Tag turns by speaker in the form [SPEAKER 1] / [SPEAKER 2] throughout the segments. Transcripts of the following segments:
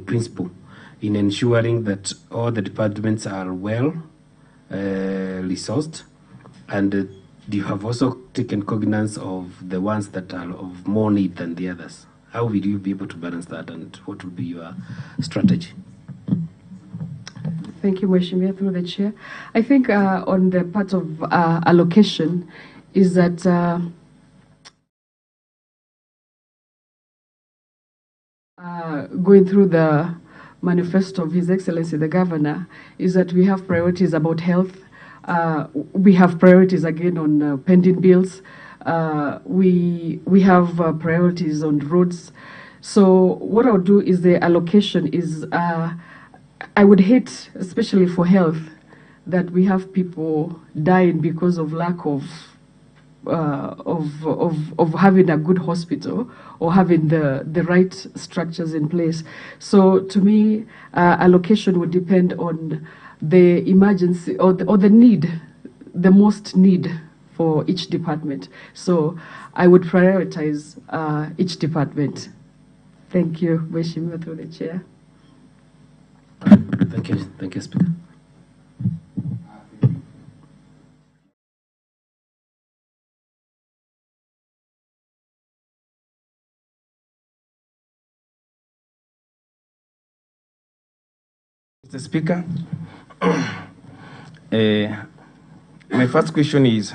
[SPEAKER 1] principle in ensuring that all the departments are well resourced, and you have also taken cognizance of the ones that are of more need than the others. How will you be able to balance that, and what will be your strategy?
[SPEAKER 2] Thank you, Mheshimiwa, through the chair. I think on the part of allocation is that going through the manifesto of His Excellency the Governor is that we have priorities about health. We have priorities again on pending bills. We have priorities on roads. So what I'll do is the allocation is, I would hate, especially for health, that we have people dying because of lack of having a good hospital or having the right structures in place. So to me, allocation would depend on the emergency or the need, the most need for each department. So I would prioritize each department. Thank you, Mheshimiwa, through the chair.
[SPEAKER 1] Thank you, Speaker.
[SPEAKER 3] Mr. Speaker, my first question is,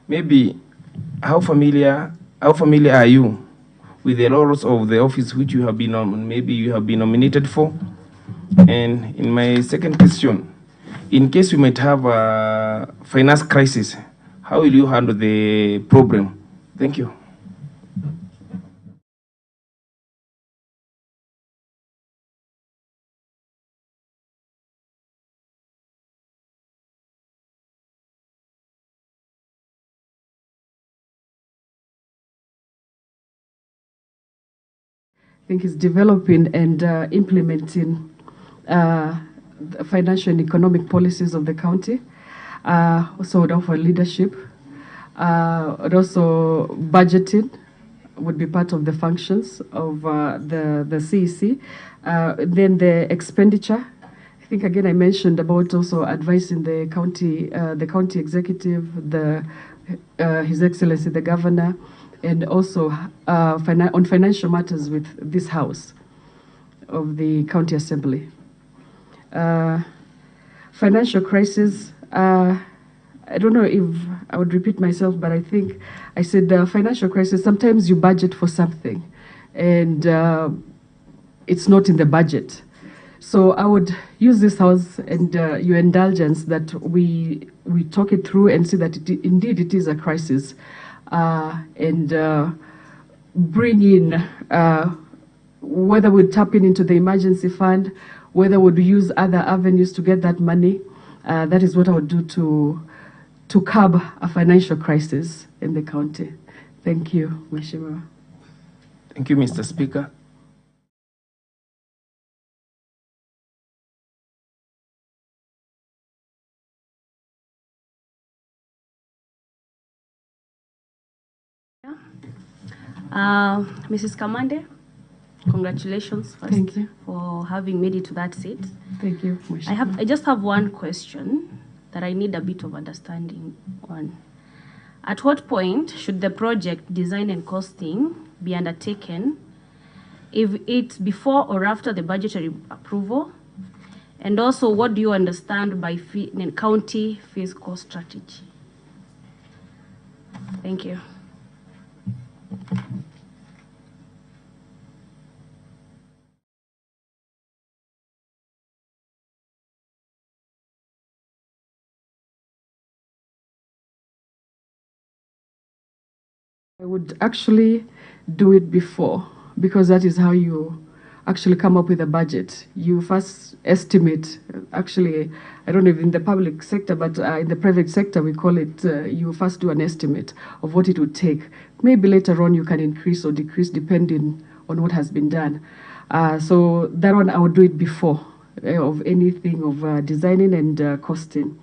[SPEAKER 3] maybe how familiar are you with the roles of the office which you have been nominated for? And in my second question, in case we might have a finance crisis, how will you handle the problem? Thank you.
[SPEAKER 2] I think it's developing and implementing the financial and economic policies of the county. Also would offer leadership. And also budgeting would be part of the functions of the CEC. Then the expenditure. I think again I mentioned about also advising the county executive, His Excellency the Governor, and also on financial matters with this house of the County Assembly. Financial crisis, I don't know if I would repeat myself, but I think I said financial crisis, sometimes you budget for something and it's not in the budget. So I would use this house and your indulgence that we talk it through and see that indeed it is a crisis. And bring in whether we're tapping into the emergency fund, whether we'd use other avenues to get that money. That is what I would do to curb a financial crisis in the county. Thank you, Mheshimiwa.
[SPEAKER 3] Thank you, Mr. Speaker.
[SPEAKER 4] Mrs. Kamande, congratulations first.
[SPEAKER 2] Thank you
[SPEAKER 4] for having made it to that seat.
[SPEAKER 2] Thank you.
[SPEAKER 4] I just have one question that I need a bit of understanding on. At what point should the project design and costing be undertaken, if it's before or after the budgetary approval? And also, what do you understand by county fiscal strategy? Thank you.
[SPEAKER 2] I would actually do it before, because that is how you actually come up with a budget. You first estimate, actually, I don't know if in the public sector, but in the private sector, we call it, you first do an estimate of what it would take. Maybe later on you can increase or decrease depending on what has been done. So that one, I would do it before of anything of designing and costing.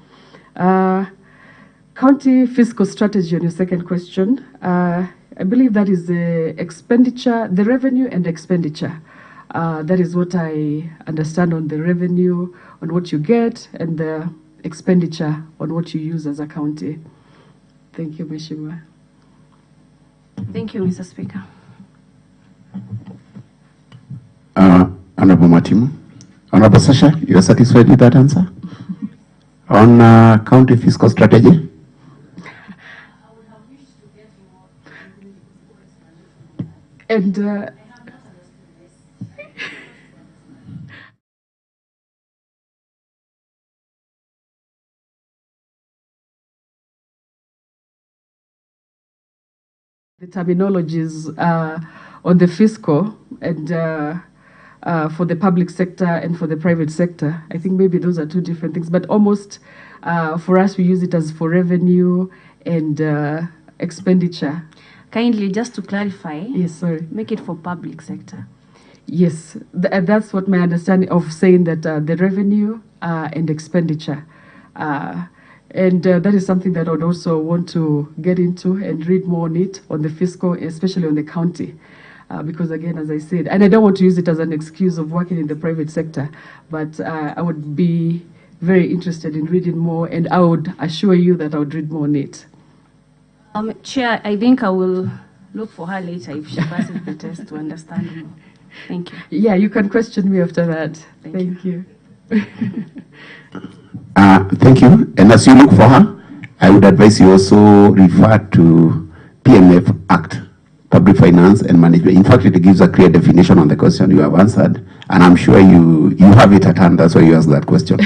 [SPEAKER 2] County fiscal strategy on your second question. I believe that is the expenditure, the revenue and expenditure That is what I understand on the revenue, on what you get, and the expenditure on what you use as a county. Thank you, Mheshimiwa.
[SPEAKER 4] Thank you, Mr. Speaker.
[SPEAKER 5] Honorable Matimu. Honorable Sasha, you are satisfied with that answer? On county fiscal strategy?
[SPEAKER 2] And the terminologies on the fiscal and for the public sector and for the private sector, I think maybe those are two different things, but almost for us, we use it as for revenue and expenditure.
[SPEAKER 4] Kindly, just to clarify,
[SPEAKER 2] Yes, sorry.
[SPEAKER 4] make it for public sector.
[SPEAKER 2] Yes, that's what my understanding of saying that the revenue and expenditure. And that is something that I would also want to get into and read more on it, on the fiscal, especially on the county. Because again, as I said, and I don't want to use it as an excuse of working in the private sector, but I would be very interested in reading more, and I would assure you that I would read more on it.
[SPEAKER 4] Chair, I think I will look for her later if she passes the test to understand more. Thank you.
[SPEAKER 2] Yeah, you can question me after that.
[SPEAKER 4] Thank
[SPEAKER 2] you.
[SPEAKER 5] Thank you. And as you look for her, I would advise you also refer to PMF Act, Public Finance and Management. In fact, it gives a clear definition on the question you have answered, and I'm sure you have it at hand. That's why you asked that question.